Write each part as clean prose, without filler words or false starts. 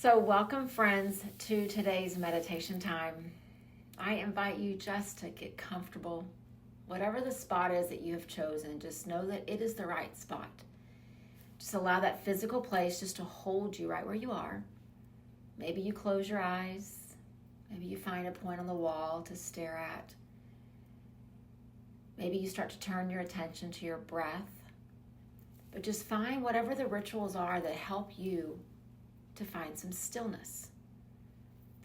So, welcome, friends, to today's meditation time. I invite you just to get comfortable. Whatever the spot is that you have chosen, just know that it is the right spot. Just allow that physical place just to hold you right where you are. Maybe you close your eyes. Maybe you find a point on the wall to stare at. Maybe you start to turn your attention to your breath. But just find whatever the rituals are that help you to find some stillness,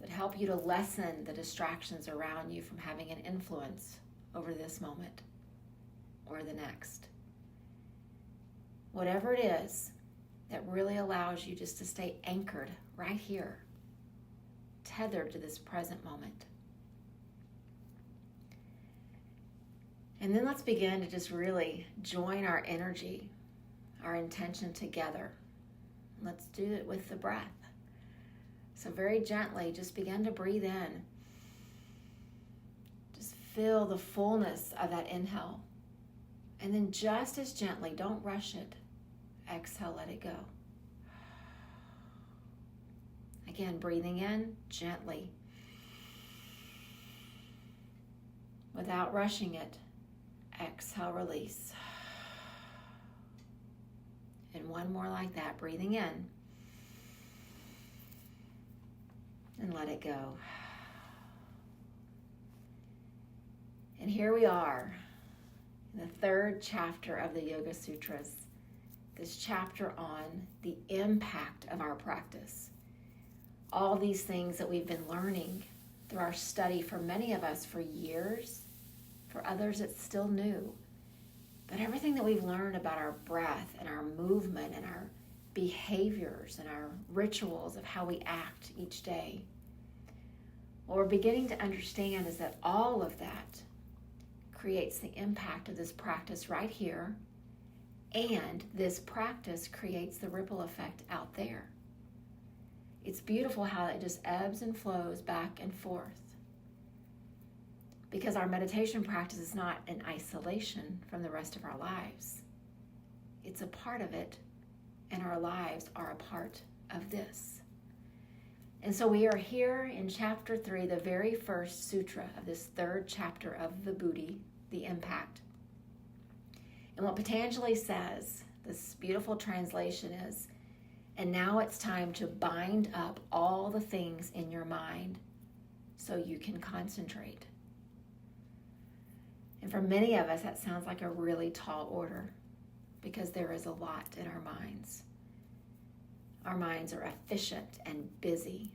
that help you to lessen the distractions around you from having an influence over this moment or the next. Whatever it is that really allows you just to stay anchored right here, tethered to this present moment. And then let's begin to just really join our energy, our intention together. Let's do it with the breath. So very gently, just begin to breathe in. Just feel the fullness of that inhale. And then just as gently, don't rush it, exhale, let it go. Again, breathing in gently. Without rushing it, exhale, release. And one more like that, breathing in. And let it go. And here we are in the third chapter of the Yoga Sutras. This chapter on the impact of our practice. All these things that we've been learning through our study, for many of us for years, for others it's still new. But everything that we've learned about our breath and our movement and our behaviors and our rituals of how we act each day, what we're beginning to understand is that all of that creates the impact of this practice right here, and this practice creates the ripple effect out there. It's beautiful how it just ebbs and flows back and forth. Because our meditation practice is not in isolation from the rest of our lives. It's a part of it, and our lives are a part of this. And so we are here in chapter 3, the very first sutra of this third chapter of Vibhuti, the impact. And what Patanjali says, this beautiful translation is, and now it's time to bind up all the things in your mind so you can concentrate. And for many of us, that sounds like a really tall order because there is a lot in our minds. Our minds are efficient and busy.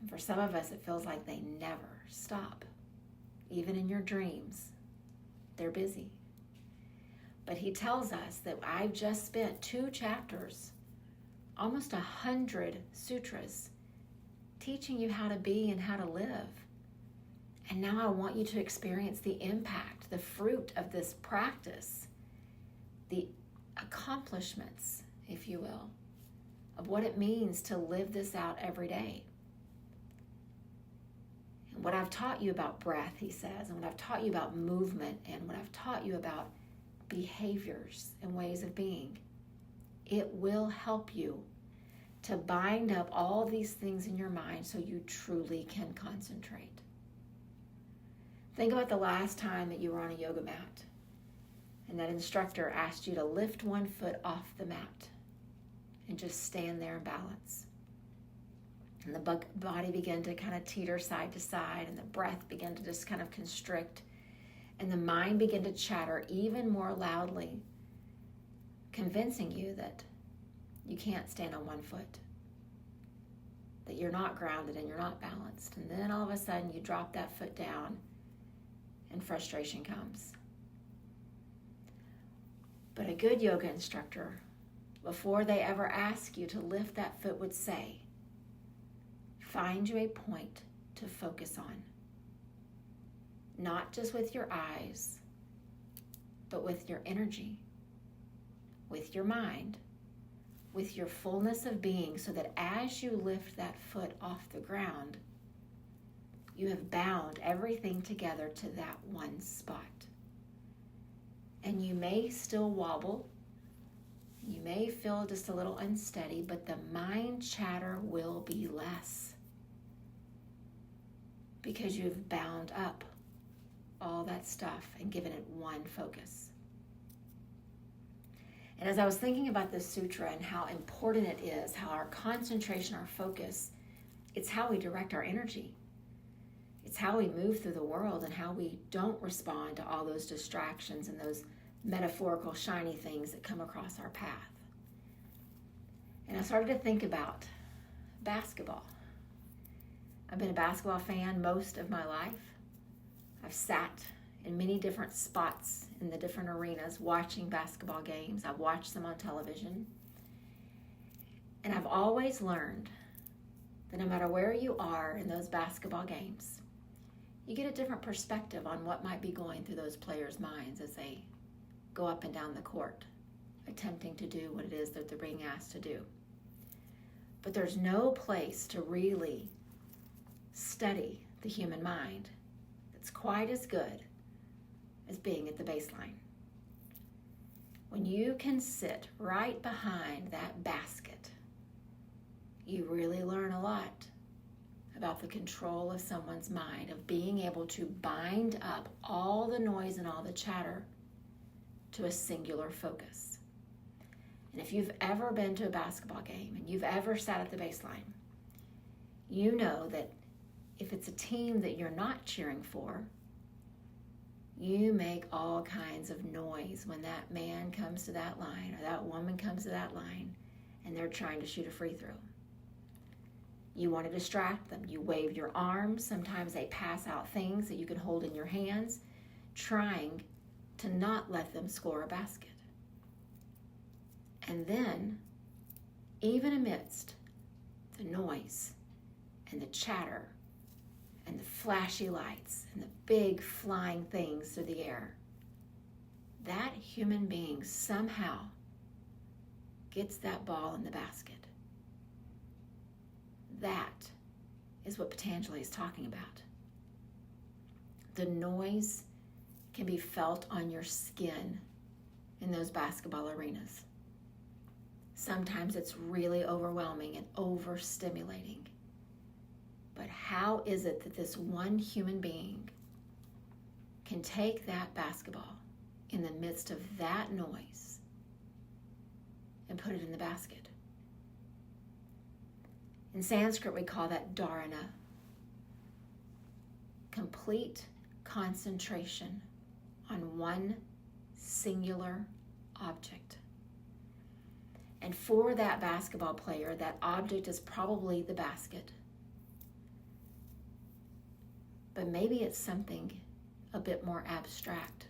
And for some of us, it feels like they never stop. Even in your dreams, they're busy. But he tells us that I've just spent 2 chapters, almost 100 sutras, teaching you how to be and how to live. And now I want you to experience the impact, the fruit of this practice, the accomplishments, if you will, of what it means to live this out every day. And what I've taught you about breath, he says, and what I've taught you about movement, and what I've taught you about behaviors and ways of being, it will help you to bind up all these things in your mind so you truly can concentrate. Think about the last time that you were on a yoga mat and that instructor asked you to lift one foot off the mat and just stand there and balance. And the body began to kind of teeter side to side, and the breath began to just kind of constrict, and the mind began to chatter even more loudly, convincing you that you can't stand on one foot, that you're not grounded and you're not balanced. And then all of a sudden you drop that foot down and frustration comes. But a good yoga instructor, before they ever ask you to lift that foot, would say, find you a point to focus on. Not just with your eyes, but with your energy, with your mind, with your fullness of being, so that as you lift that foot off the ground, you have bound everything together to that one spot. And you may still wobble, You may feel just a little unsteady, but the mind chatter will be less because you've bound up all that stuff and given it one focus. And as I was thinking about this sutra and how important it is, how our concentration, our focus, it's how we direct our energy. It's how we move through the world and how we don't respond to all those distractions and those metaphorical shiny things that come across our path. And I started to think about basketball. I've been a basketball fan most of my life. I've sat in many different spots in the different arenas watching basketball games. I've watched them on television. And I've always learned that no matter where you are in those basketball games, you get a different perspective on what might be going through those players' minds as they go up and down the court, attempting to do what it is that they're being asked to do. But there's no place to really study the human mind that's quite as good as being at the baseline. When you can sit right behind that basket, you really learn a lot about the control of someone's mind, of being able to bind up all the noise and all the chatter to a singular focus. And if you've ever been to a basketball game and you've ever sat at the baseline, you know that if it's a team that you're not cheering for, you make all kinds of noise when that man comes to that line or that woman comes to that line and they're trying to shoot a free throw. You want to distract them. You wave your arms. Sometimes they pass out things that you can hold in your hands, trying to not let them score a basket. And then, even amidst the noise and the chatter and the flashy lights and the big flying things through the air, that human being somehow gets that ball in the basket. That is what Patanjali is talking about. The noise can be felt on your skin in those basketball arenas. Sometimes it's really overwhelming and overstimulating. But how is it that this one human being can take that basketball in the midst of that noise and put it in the basket? In Sanskrit, we call that dharana. Complete concentration on one singular object. And for that basketball player, that object is probably the basket. But maybe it's something a bit more abstract.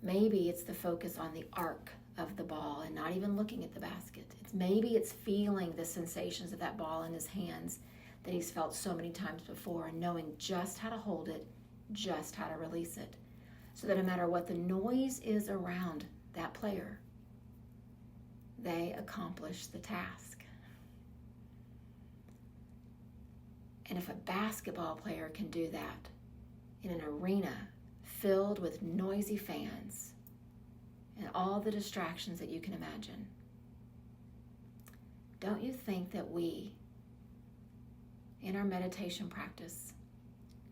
Maybe it's the focus on the arc of the ball and not even looking at the basket. Maybe it's feeling the sensations of that ball in his hands that he's felt so many times before and knowing just how to hold it, just how to release it, so that no matter what the noise is around that player, they accomplish the task. And if a basketball player can do that in an arena filled with noisy fans and all the distractions that you can imagine, don't you think that we, in our meditation practice,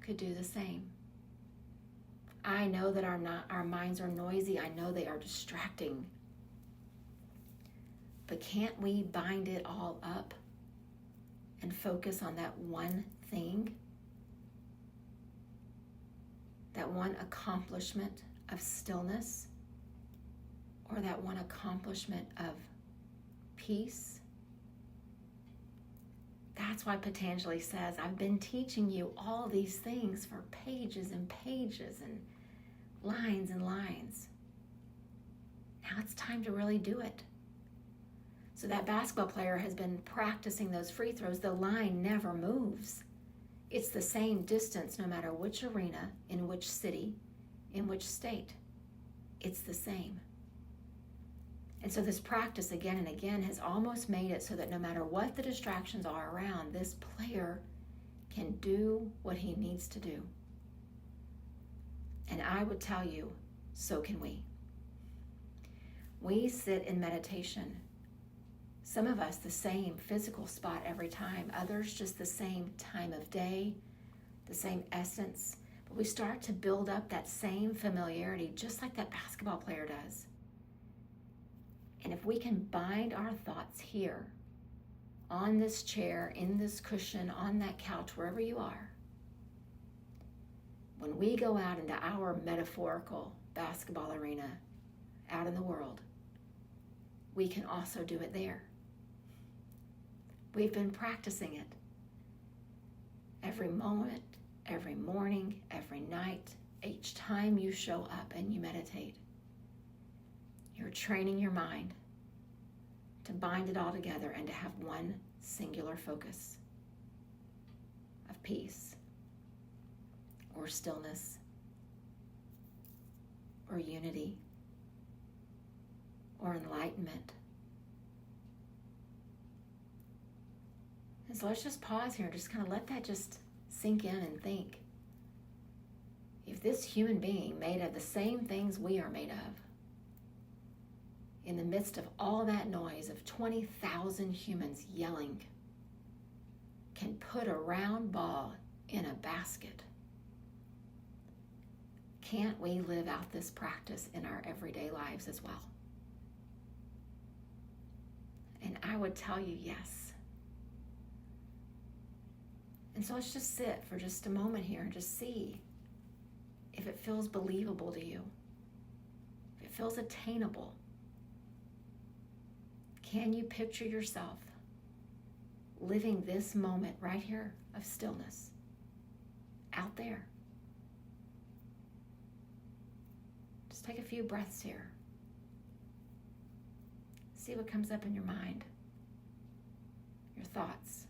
could do the same? I know that our minds are noisy. I know they are distracting. But can't we bind it all up and focus on that one thing? That one accomplishment of stillness, or that one accomplishment of peace? That's why Patanjali says, I've been teaching you all these things for pages and pages and lines. Now it's time to really do it. So that basketball player has been practicing those free throws. The line never moves. It's the same distance no matter which arena, in which city, in which state. It's the same. And so this practice again and again has almost made it so that no matter what the distractions are around, this player can do what he needs to do. And I would tell you, so can we. We sit in meditation. Some of us the same physical spot every time, others just the same time of day, the same essence. But we start to build up that same familiarity just like that basketball player does. And if we can bind our thoughts here, on this chair, in this cushion, on that couch, wherever you are, when we go out into our metaphorical basketball arena out in the world, we can also do it there. We've been practicing it every moment, every morning, every night, each time you show up and you meditate. You're training your mind to bind it all together and to have one singular focus of peace or stillness or unity or enlightenment. And so let's just pause here and just kind of let that just sink in and think. If this human being made of the same things we are made of, in the midst of all that noise of 20,000 humans yelling, can put a round ball in a basket, can't we live out this practice in our everyday lives as well? And I would tell you yes. And so let's just sit for just a moment here and just see if it feels believable to you, if it feels attainable. Can you picture yourself living this moment right here of stillness out there? Just take a few breaths here. See what comes up in your mind, your thoughts.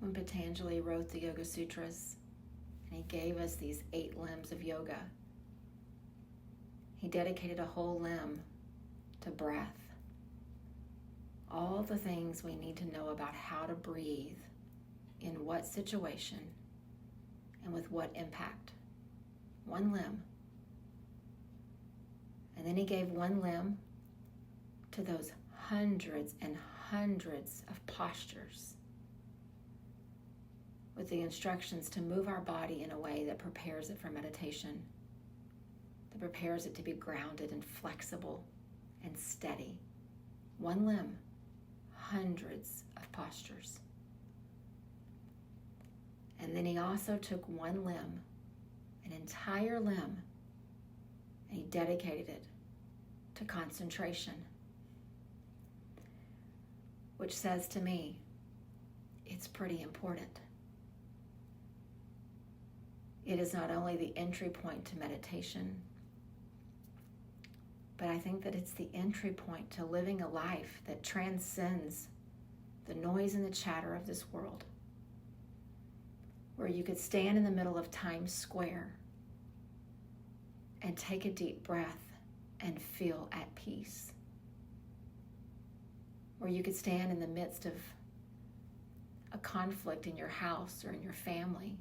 When Patanjali wrote the Yoga Sutras, and he gave us these 8 limbs of yoga, he dedicated a whole limb to breath. All the things we need to know about how to breathe, in what situation, and with what impact. One limb. And then he gave one limb to those hundreds and hundreds of postures, with the instructions to move our body in a way that prepares it for meditation, that prepares it to be grounded and flexible and steady. One limb, hundreds of postures. And then he also took one limb, an entire limb, and he dedicated it to concentration, which says to me, it's pretty important. It is not only the entry point to meditation, but I think that it's the entry point to living a life that transcends the noise and the chatter of this world, where you could stand in the middle of Times Square and take a deep breath and feel at peace, where you could stand in the midst of a conflict in your house or in your family,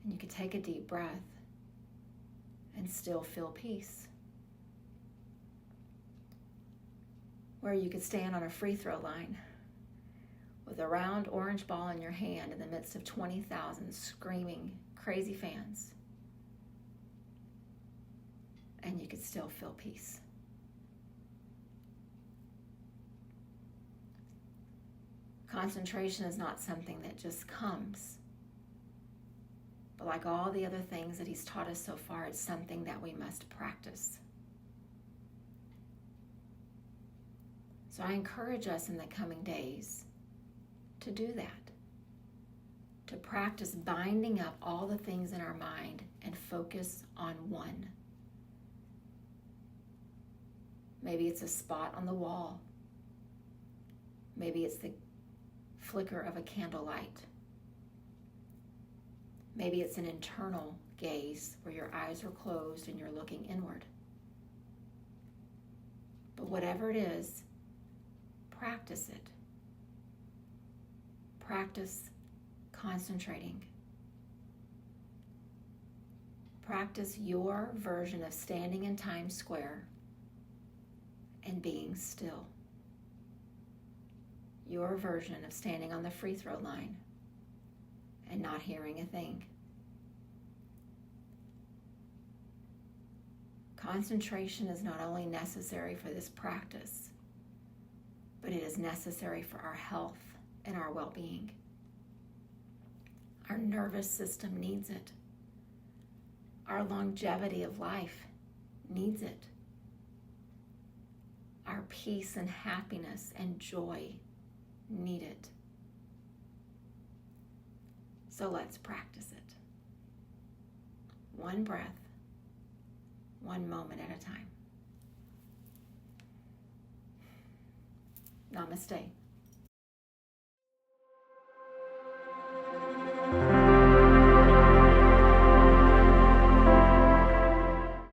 and you could take a deep breath and still feel peace. Where you could stand on a free throw line with a round orange ball in your hand in the midst of 20,000 screaming, crazy fans, and you could still feel peace. Concentration is not something that just comes, but like all the other things that he's taught us so far, it's something that we must practice. So I encourage us in the coming days to do that, to practice binding up all the things in our mind and focus on one. Maybe it's a spot on the wall. Maybe it's the flicker of a candlelight. Maybe it's an internal gaze where your eyes are closed and you're looking inward. But whatever it is, practice it. Practice concentrating. Practice your version of standing in Times Square and being still. Your version of standing on the free throw line and not hearing a thing. Concentration is not only necessary for this practice, but it is necessary for our health and our well-being. Our nervous system needs it. Our longevity of life needs it. Our peace and happiness and joy need it. So let's practice it. One breath, one moment at a time. Namaste.